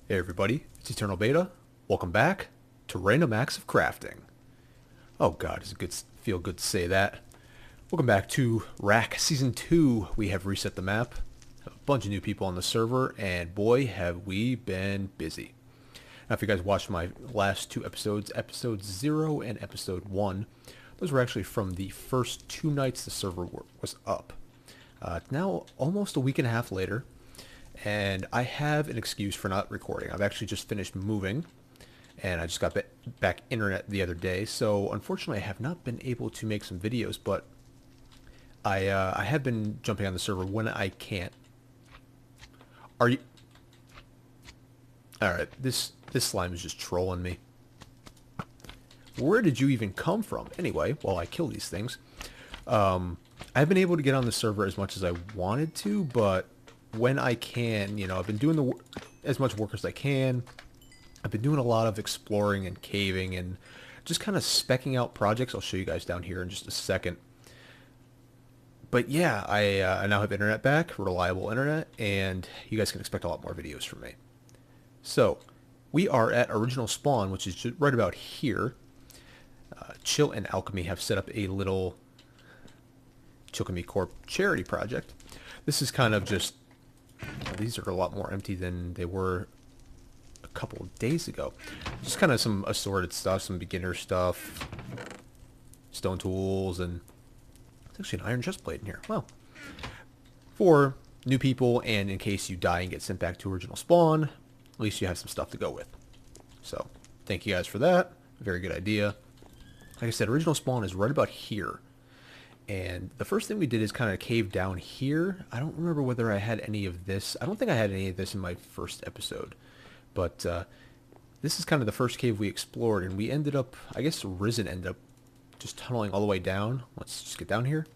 Hey everybody, it's Eternal Beta. Welcome back to Random Acts of Crafting. Oh god, does it feel good to say that. Welcome back to Rack Season 2. We have reset the map. A bunch of new people on the server, and boy have we been busy. Now if you guys watched my last two episodes, Episode 0 and Episode 1, those were actually from the first two nights the server was up. It's now almost a week and a half later, and I have an excuse for not recording. I've actually just finished moving, and I just got back internet the other day, so unfortunately I have not been able to make some videos, but I have been jumping on the server when I can. Are you... Alright, this slime is just trolling me. Where did you even come from? Anyway, while I kill these things, I've been able to get on the server as much as I wanted to, but when I can, I've been doing as much work as I can. I've been doing a lot of exploring and caving and just kind of specking out projects. I'll show you guys down here in just a second. But yeah, I now have internet back, reliable internet, and you guys can expect a lot more videos from me. So, we are at Original Spawn, which is just right about here. Chill and Alchemy have set up a little Chilchemy Corp charity project. This is kind of just... These are a lot more empty than they were a couple of days ago. Just kind of some assorted stuff, some beginner stuff, stone tools, and there's actually an iron chest plate in here. Well, for new people and in case you die and get sent back to Original Spawn, at least you have some stuff to go with. So, thank you guys for that. Very good idea. Like I said, Original Spawn is right about here. And the first thing we did is kind of cave down here. I don't remember whether I had any of this. I don't think I had any of this in my first episode. But this is kind of the first cave we explored. And we ended up, I guess Risen ended up just tunneling all the way down. Let's just get down here.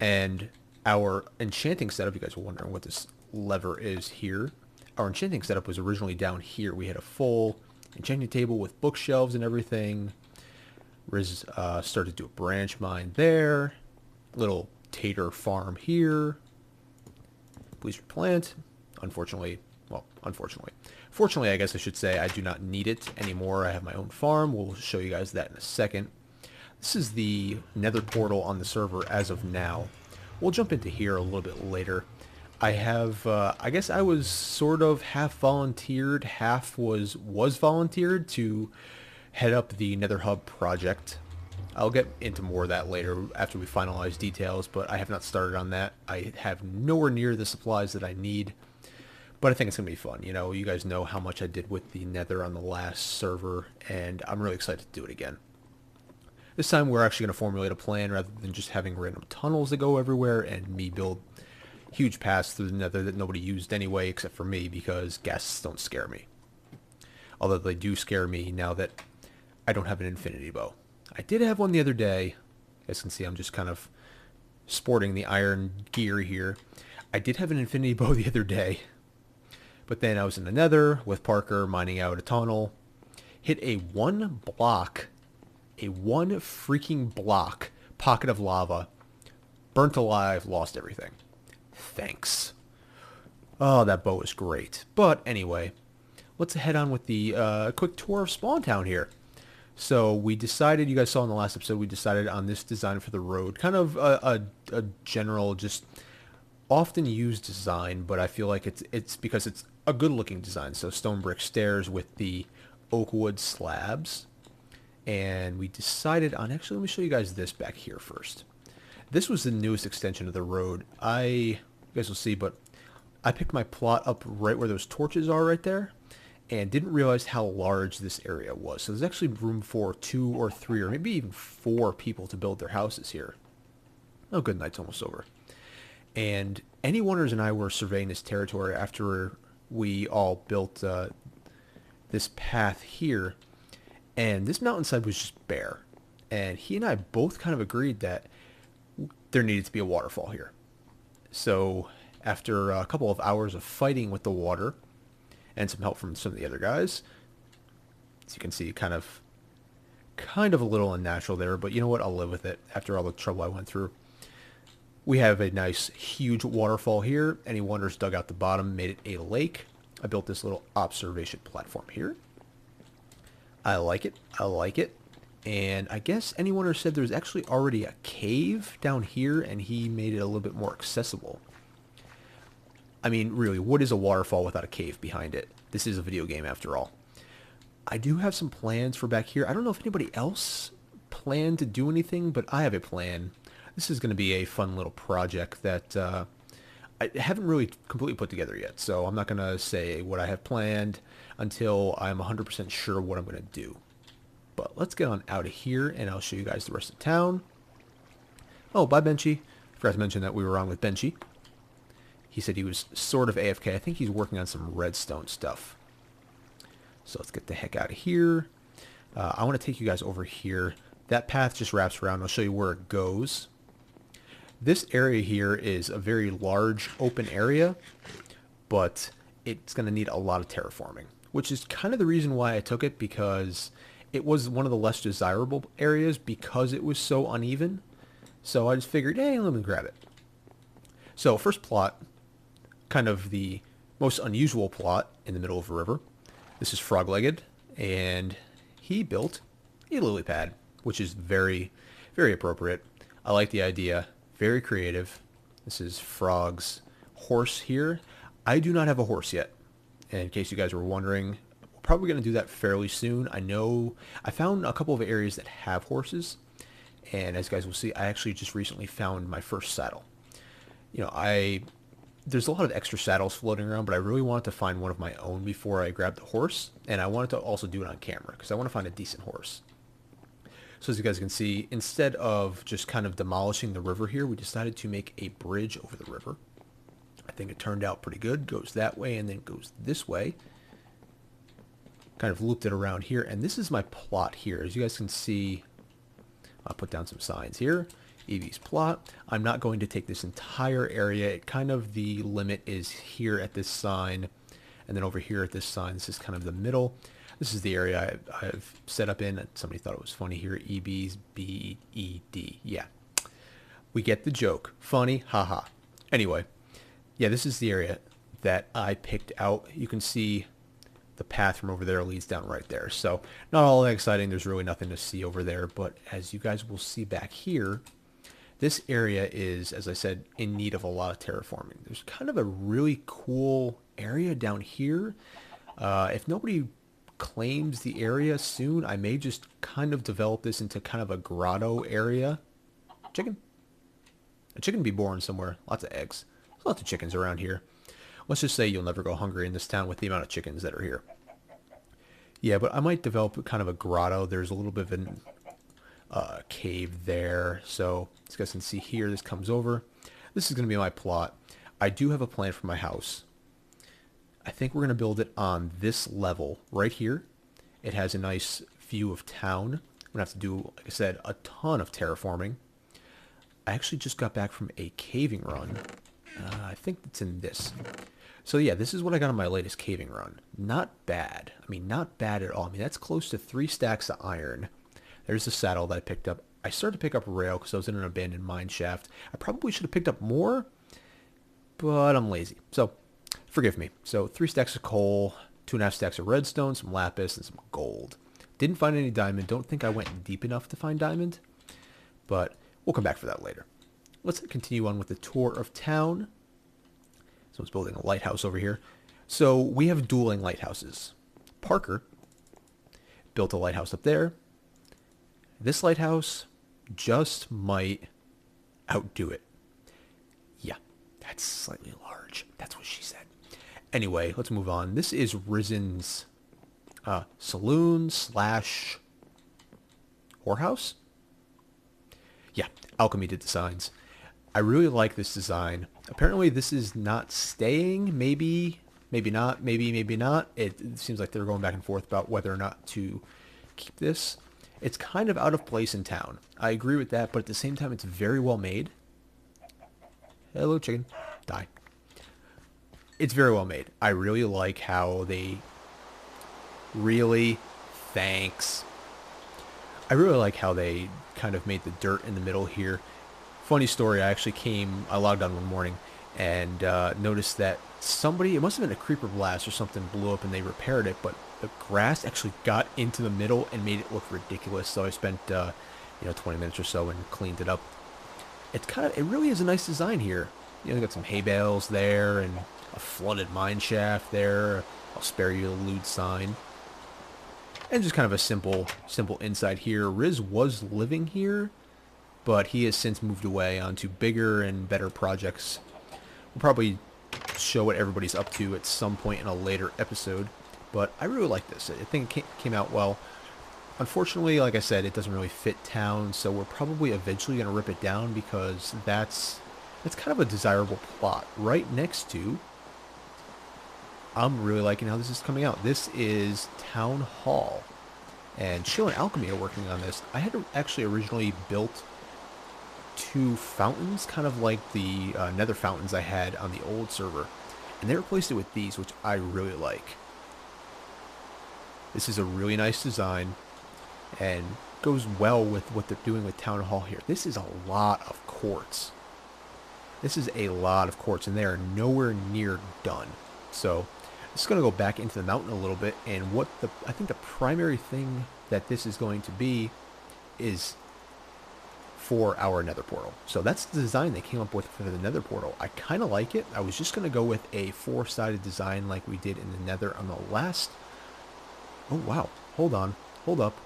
And our enchanting setup, you guys are wondering what this lever is here. Our enchanting setup was originally down here. We had a full enchanting table with bookshelves and everything. Riz started to do a branch mine there. Little tater farm here. Please replant. Unfortunately, fortunately, I guess I should say, I do not need it anymore. I have my own farm. We'll show you guys that in a second. This is the nether portal on the server as of now. We'll jump into here a little bit later. I have, I guess I was sort of half volunteered, half was volunteered to head up the Nether Hub project. I'll get into more of that later after we finalize details, but I have not started on that. I have nowhere near the supplies that I need, but I think it's going to be fun. You guys know how much I did with the Nether on the last server, and I'm really excited to do it again. This time we're actually going to formulate a plan rather than just having random tunnels that go everywhere and me build huge paths through the Nether that nobody used anyway except for me, because ghasts don't scare me. Although they do scare me now that I don't have an infinity bow. I did have one the other day. You guys can see I'm just kind of sporting the iron gear here. I did have an infinity bow the other day. But then I was in the Nether with Parker mining out a tunnel. Hit a one freaking block pocket of lava. Burnt alive, lost everything. Thanks. Oh, that bow is great. But anyway, let's head on with the quick tour of Spawn Town here. So we decided, you guys saw in the last episode, we decided on this design for the road. Kind of a general, just often used design, but I feel like it's because it's a good looking design. So stone brick stairs with the oak wood slabs. And we decided on, actually let me show you guys this back here first. This was the newest extension of the road. You guys will see, but I picked my plot up right where those torches are right there. And didn't realize how large this area was. So there's actually room for 2 or 3 or maybe even 4 people to build their houses here. Oh, good, night's almost over. And Any Wonders and I were surveying this territory after we all built this path here. And this mountainside was just bare. And he and I both kind of agreed that there needed to be a waterfall here. So after a couple of hours of fighting with the water, and some help from some of the other guys, as you can see, kind of a little unnatural there, but you know what, I'll live with it after all the trouble I went through. We have a nice huge waterfall here. Any Wonders dug out the bottom, made it a lake. I built this little observation platform here. I like it. I like it. And I guess anyone said there's actually already a cave down here, and he made it a little bit more accessible. I mean, really, what is a waterfall without a cave behind it? This is a video game after all. I do have some plans for back here. I don't know if anybody else planned to do anything, but I have a plan. This is going to be a fun little project that I haven't really completely put together yet, so I'm not going to say what I have planned until I'm 100% sure what I'm going to do. But let's get on out of here, and I'll show you guys the rest of town. Oh, bye, Benchy. Forgot to mention that we were on with Benchy. He said he was sort of AFK. I think he's working on some redstone stuff. So let's get the heck out of here. I want to take you guys over here. That path just wraps around. I'll show you where it goes. This area here is a very large open area, but it's going to need a lot of terraforming, which is kind of the reason why I took it, because it was one of the less desirable areas because it was so uneven. So I just figured, hey, let me grab it. So first plot, kind of the most unusual plot in the middle of a river. This is Frog-Legged, and he built a lily pad, which is very, very appropriate. I like the idea. Very creative. This is Frog's horse here. I do not have a horse yet. And in case you guys were wondering, we're probably going to do that fairly soon. I know I found a couple of areas that have horses. And as you guys will see, I actually just recently found my first saddle. You know, there's a lot of extra saddles floating around, but I really wanted to find one of my own before I grabbed the horse. And I wanted to also do it on camera because I want to find a decent horse. So as you guys can see, instead of just kind of demolishing the river here, we decided to make a bridge over the river. I think it turned out pretty good. Goes that way and then goes this way. Kind of looped it around here. And this is my plot here. As you guys can see, I'll put down some signs here. Evie's plot. I'm not going to take this entire area. It kind of, the limit is here at this sign. And then over here at this sign, this is kind of the middle. This is the area I've set up in. Somebody thought it was funny here. EB's B-E-D. Yeah. We get the joke. Funny. Haha. Anyway. Yeah, this is the area that I picked out. You can see the path from over there leads down right there. So not all that exciting. There's really nothing to see over there. But as you guys will see back here, this area is, as I said, in need of a lot of terraforming. There's kind of a really cool area down here. If nobody claims the area soon, I may just kind of develop this into kind of a grotto area. Chicken? A chicken be born somewhere. Lots of eggs. There's lots of chickens around here. Let's just say you'll never go hungry in this town with the amount of chickens that are here. Yeah, but I might develop kind of a grotto. There's a little bit of a cave there. So as you guys can see here, this comes over. This is going to be my plot. I do have a plan for my house. I think we're going to build it on this level right here. It has a nice view of town. I'm going to have to do, like I said, a ton of terraforming. I actually just got back from a caving run. I think it's in this. So yeah, this is what I got on my latest caving run. Not bad. I mean, not bad at all. I mean, that's close to 3 stacks of iron. There's the saddle that I picked up. I started to pick up rail because I was in an abandoned mine shaft. I probably should have picked up more, but I'm lazy. So forgive me. So 3 stacks of coal, 2.5 stacks of redstone, some lapis, and some gold. Didn't find any diamond. Don't think I went deep enough to find diamond, but we'll come back for that later. Let's continue on with the tour of town. Someone's building a lighthouse over here. So we have dueling lighthouses. Parker built a lighthouse up there. This lighthouse just might outdo it. Yeah, that's slightly large. That's what she said. Anyway, let's move on. This is Risen's saloon slash whorehouse. Yeah, Alchemy did the signs. I really like this design. Apparently this is not staying. Maybe, maybe not. Maybe not. It seems like they're going back and forth about whether or not to keep this. It's kind of out of place in town. I agree with that, but at the same time, it's very well made. Hello, chicken. Die. It's very well made. I really like how they thanks. I really like how they kind of made the dirt in the middle here. Funny story, I logged on one morning and noticed that somebody, it must have been a creeper blast or something, blew up and they repaired it, but the grass actually got into the middle and made it look ridiculous. So I spent 20 minutes or so and cleaned it up. It really is a nice design here. You got some hay bales there and a flooded mine shaft there. I'll spare you the lewd sign. And just kind of a simple inside here. Riz was living here, but he has since moved away onto bigger and better projects. We'll probably show what everybody's up to at some point in a later episode, but I really like this. I think it came out well. Unfortunately, like I said, it doesn't really fit town, so we're probably eventually going to rip it down because that's kind of a desirable plot right next to. I'm really liking how this is coming out. This is Town Hall, and Chill and Alchemy are working on this. I had actually originally built 2 fountains, kind of like the nether fountains I had on the old server, and they replaced it with these, which I really like. This is a really nice design and goes well with what they're doing with Town Hall here. This is a lot of quartz. This is a lot of quartz, and they are nowhere near done. So it's going to go back into the mountain a little bit, and I think the primary thing that this is going to be is for our nether portal. So that's the design they came up with for the nether portal. I kind of like it. I was just going to go with a 4-sided design like we did in the nether on the last. Oh wow, hold on, hold up.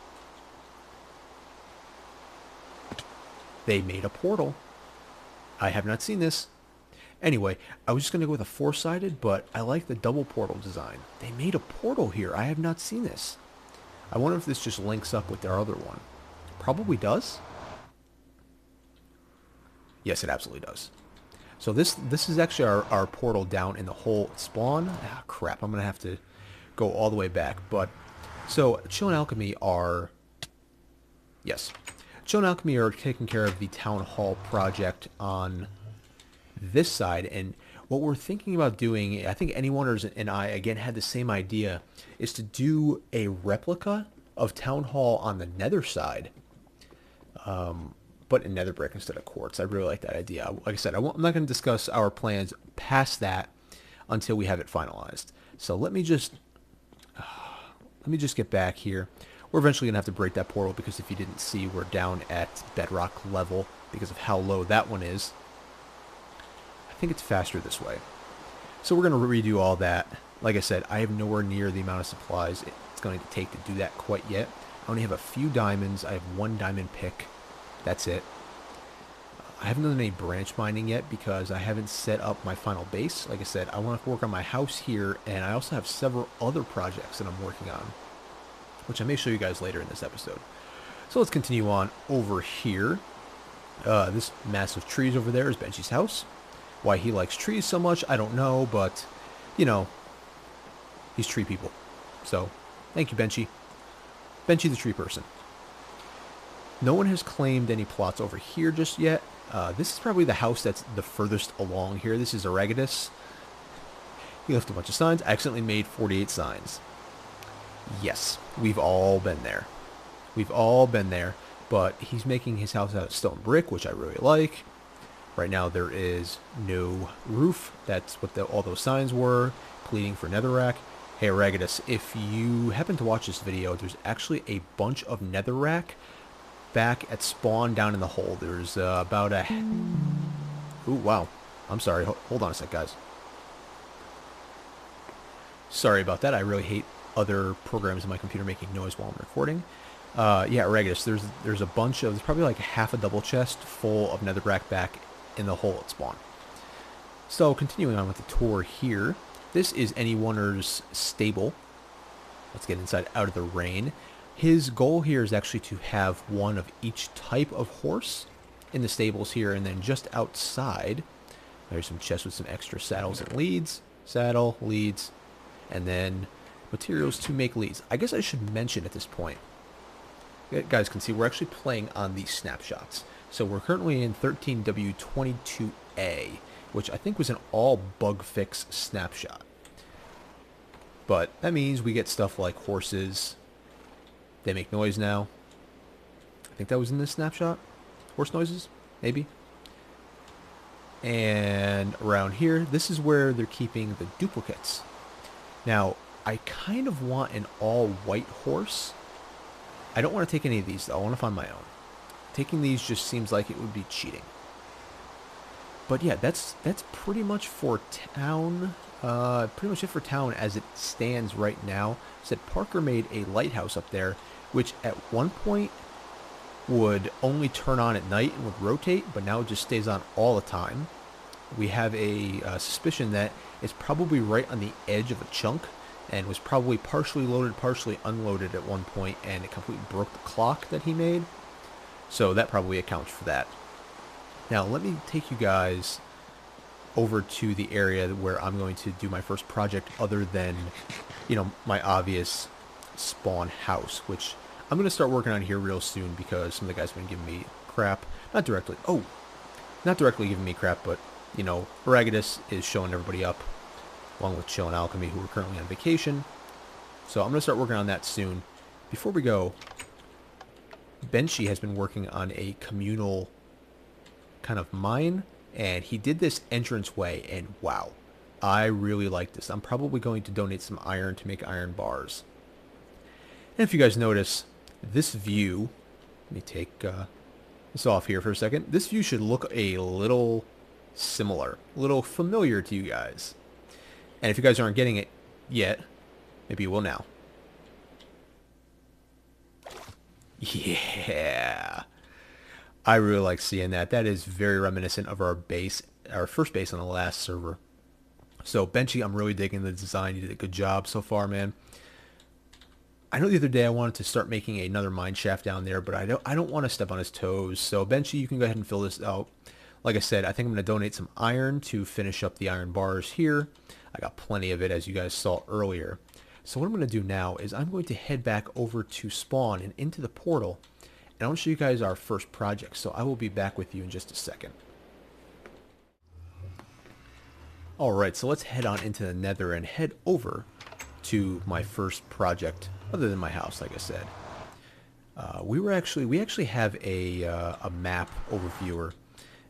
They made a portal. I have not seen this. Anyway, I was just going to go with a 4-sided, but I like the double portal design. They made a portal here. I have not seen this. I wonder if this just links up with their other one. Probably does. Yes, it absolutely does. So this is actually our portal down in the hole spawn. Ah, crap. I'm going to have to go all the way back. But so Chill and Alchemy are... Yes. Chill and Alchemy are taking care of the Town Hall project on this side, and what we're thinking about doing, I think anyone and I again had the same idea, is to do a replica of Town Hall on the nether side, but in nether brick instead of quartz. I really like that idea. Like I said, I'm not going to discuss our plans past that until we have it finalized. So let me just get back here. We're eventually going to have to break that portal because if you didn't see, we're down at bedrock level because of how low that one is. I think it's faster this way. So we're going to redo all that. Like I said, I have nowhere near the amount of supplies it's going to take to do that quite yet. I only have a few diamonds. I have 1 diamond pick. That's it. I haven't done any branch mining yet because I haven't set up my final base. Like I said, I want to work on my house here, and I also have several other projects that I'm working on, which I may show you guys later in this episode. So let's continue on over here. This massive trees over there is Benchy's house. Why he likes trees so much, I don't know, but, you know, he's tree people. So, thank you, Benchy. Benchy the tree person. No one has claimed any plots over here just yet. This is probably the house that's the furthest along here. This is Aregadus. He left a bunch of signs. I accidentally made 48 signs. Yes, we've all been there. We've all been there, but he's making his house out of stone brick, which I really like. Right now there is no roof. That's what all those signs were, pleading for netherrack. Hey Aregadus, if you happen to watch this video, there's actually a bunch of netherrack back at spawn down in the hole. There's about a... Ooh, wow. I'm sorry. Hold on a sec, guys. Sorry about that. I really hate other programs in my computer making noise while I'm recording. Yeah, Aregadus, there's a bunch of... There's probably like half a double chest full of netherrack back in the hole at spawn. So, continuing on with the tour here. This is Anyoneer's stable. Let's get inside out of the rain. His goal here is actually to have one of each type of horse in the stables here, and then just outside, there's some chests with some extra saddles and leads. Saddle, leads, and then materials to make leads. I guess I should mention at this point, you guys can see we're actually playing on these snapshots. So we're currently in 13W22A, which I think was an all bug fix snapshot. But that means we get stuff like horses. They make noise now. I think that was in this snapshot. Horse noises? Maybe. And around here, this is where they're keeping the duplicates. Now, I kind of want an all-white horse. I don't want to take any of these, though. I want to find my own. Taking these just seems like it would be cheating. But yeah, that's pretty much for town. Pretty much it for town as it stands right now. Said Parker made a lighthouse up there, which at one point would only turn on at night and would rotate, but now it just stays on all the time. We have a suspicion that it's probably right on the edge of a chunk and was probably partially loaded, partially unloaded at one point, and it completely broke the clock that he made. So that probably accounts for that. Now, let me take you guys over to the area where I'm going to do my first project other than, you know, my obvious spawn house, which I'm going to start working on here real soon because some of the guys have been giving me crap. Not directly giving me crap, but, you know, Aragadus is showing everybody up, along with Chill and Alchemy, who are currently on vacation. So I'm going to start working on that soon. Before we go, Benchy has been working on a communal kind of mine, and he did this entranceway, and wow, I really like this. I'm probably going to donate some iron to make iron bars. And if you guys notice, this view, let me take this off here for a second. This view should look a little similar, a little familiar to you guys. And if you guys aren't getting it yet, maybe you will now. Yeah. I really like seeing that. That is very reminiscent of our base, our first base on the last server. So, Benchy, I'm really digging the design. You did a good job so far, man. I know the other day I wanted to start making another mine shaft down there, but I don't want to step on his toes. So, Benchy, you can go ahead and fill this out. Like I said, I think I'm going to donate some iron to finish up the iron bars here. I got plenty of it, as you guys saw earlier. So what I'm going to do now is I'm going to head back over to spawn and into the portal. And I want to show you guys our first project. So I will be back with you in just a second. Alright, so let's head on into the nether and head over to my first project, other than my house, like I said. We actually have a map overviewer,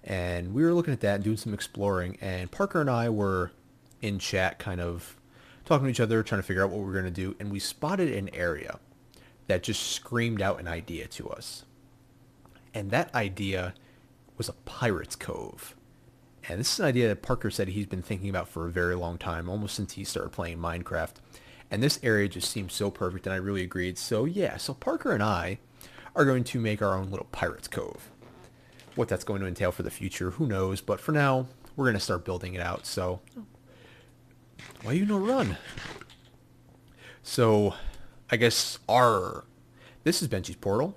and we were looking at that and doing some exploring, and Parker and I were in chat kind of talking to each other, trying to figure out what we were going to do, and we spotted an area that just screamed out an idea to us. And that idea was a pirate's cove. And this is an idea that Parker said he's been thinking about for a very long time, almost since he started playing Minecraft. And this area just seemed so perfect, and I really agreed. So yeah, so Parker and I are going to make our own little pirate's cove. What that's going to entail for the future, who knows? But for now, we're going to start building it out, so why you no run? So, I guess this is Benchy's portal.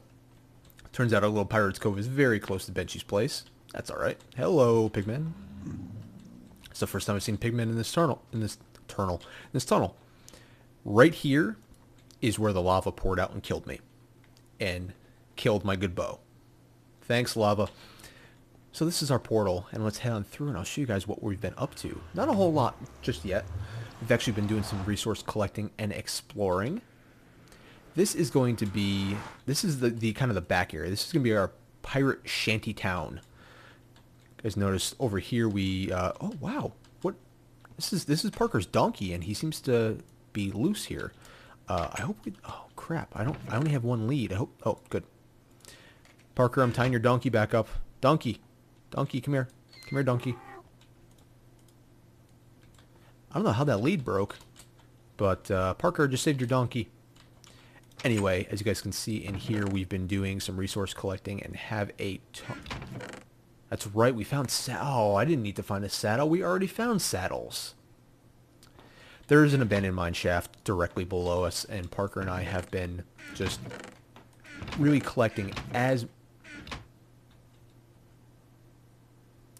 Turns out our little pirate's cove is very close to Benchy's place. That's all right. Hello, pigmen. It's the first time I've seen pigmen in this tunnel. Right here is where the lava poured out and killed me, and killed my good bow. Thanks, lava. So this is our portal, and let's head on through, and I'll show you guys what we've been up to. Not a whole lot just yet. We've actually been doing some resource collecting and exploring. This is going to be, this is the kind of the back area. This is going to be our pirate shanty town. You guys notice over here we, oh wow, what, this is Parker's donkey, and he seems to be loose here. I hope we, oh crap, I only have one lead. I hope, oh good. Parker, I'm tying your donkey back up. Donkey, come here. Come here, donkey. I don't know how that lead broke, but Parker just saved your donkey. Anyway, as you guys can see in here, we've been doing some resource collecting and have a ton. That's right, we found oh, I didn't need to find a saddle. We already found saddles. There is an abandoned mine shaft directly below us, and Parker and I have been just really collecting as...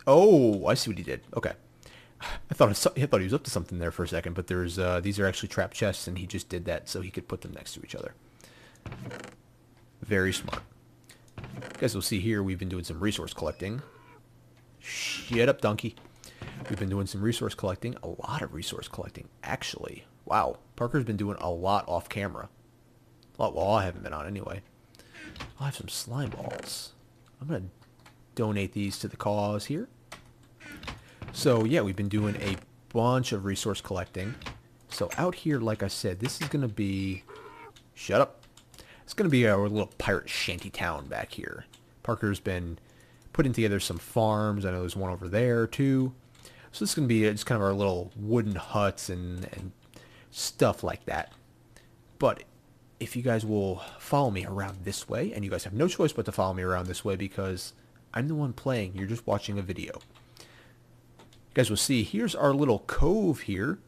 Oh, I see what he did. Okay. I thought he was up to something there for a second, but there's these are actually trap chests, and he just did that so he could put them next to each other. Very smart. You guys will see here we've been doing some resource collecting. Shut up, donkey. We've been doing some resource collecting, a lot of resource collecting, actually. Wow, Parker's been doing a lot off camera. A lot, well, I haven't been on anyway. I have some slime balls. I'm going to donate these to the cause here. So yeah, we've been doing a bunch of resource collecting. So out here, like I said, this is going to be... Shut up. It's going to be our little pirate shanty town back here. Parker's been putting together some farms. I know there's one over there too. So this is going to be just kind of our little wooden huts and stuff like that. But if you guys will follow me around this way, and you guys have no choice but to follow me around this way because I'm the one playing. You're just watching a video. You guys will see, here's our little cove here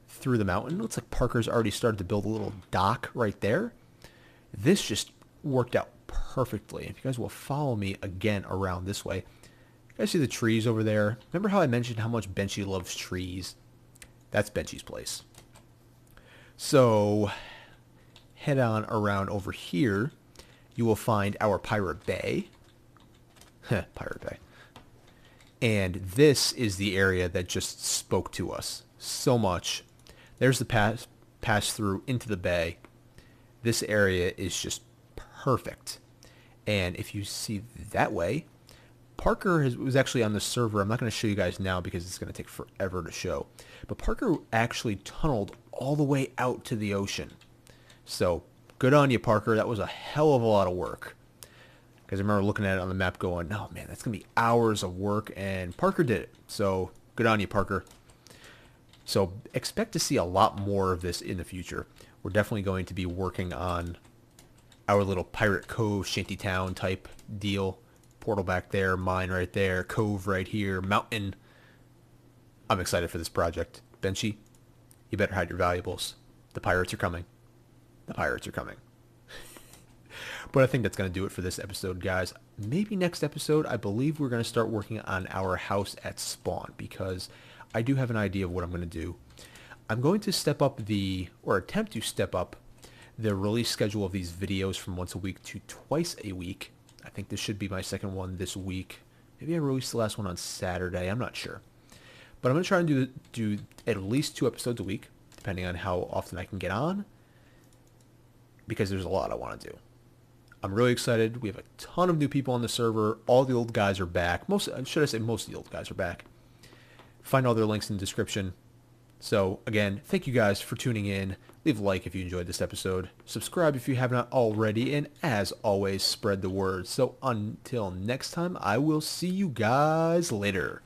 through the mountain. Looks like Parker's already started to build a little dock right there. This just worked out perfectly. If you guys will follow me again around this way, you guys see the trees over there? Remember how I mentioned how much Benchy loves trees? That's Benchy's place. So head on around over here. You will find our Pirate Bay. Pirate Bay. And this is the area that just spoke to us so much. There's the pass through into the bay. This area is just perfect. And if you see that way, Parker was actually on the server. I'm not going to show you guys now because it's going to take forever to show. But Parker actually tunneled all the way out to the ocean. So good on you, Parker. That was a hell of a lot of work. Because I remember looking at it on the map going, oh man, that's going to be hours of work. And Parker did it. So good on you, Parker. So expect to see a lot more of this in the future. We're definitely going to be working on our little Pirate Cove shantytown type deal. Portal back there, mine right there, cove right here, mountain. I'm excited for this project. Benchy, you better hide your valuables. The pirates are coming. The pirates are coming. But I think that's going to do it for this episode, guys. Maybe next episode, I believe we're going to start working on our house at spawn because I do have an idea of what I'm going to do. I'm going to step up or attempt to step up the release schedule of these videos from once a week to twice a week. I think this should be my second one this week. Maybe I released the last one on Saturday. I'm not sure. But I'm going to try and do at least 2 episodes a week, depending on how often I can get on, because there's a lot I want to do. I'm really excited. We have a ton of new people on the server. All the old guys are back. Most of the old guys are back. Find all their links in the description. So, again, thank you guys for tuning in. Leave a like if you enjoyed this episode. Subscribe if you have not already. And as always, spread the word. So until next time, I will see you guys later.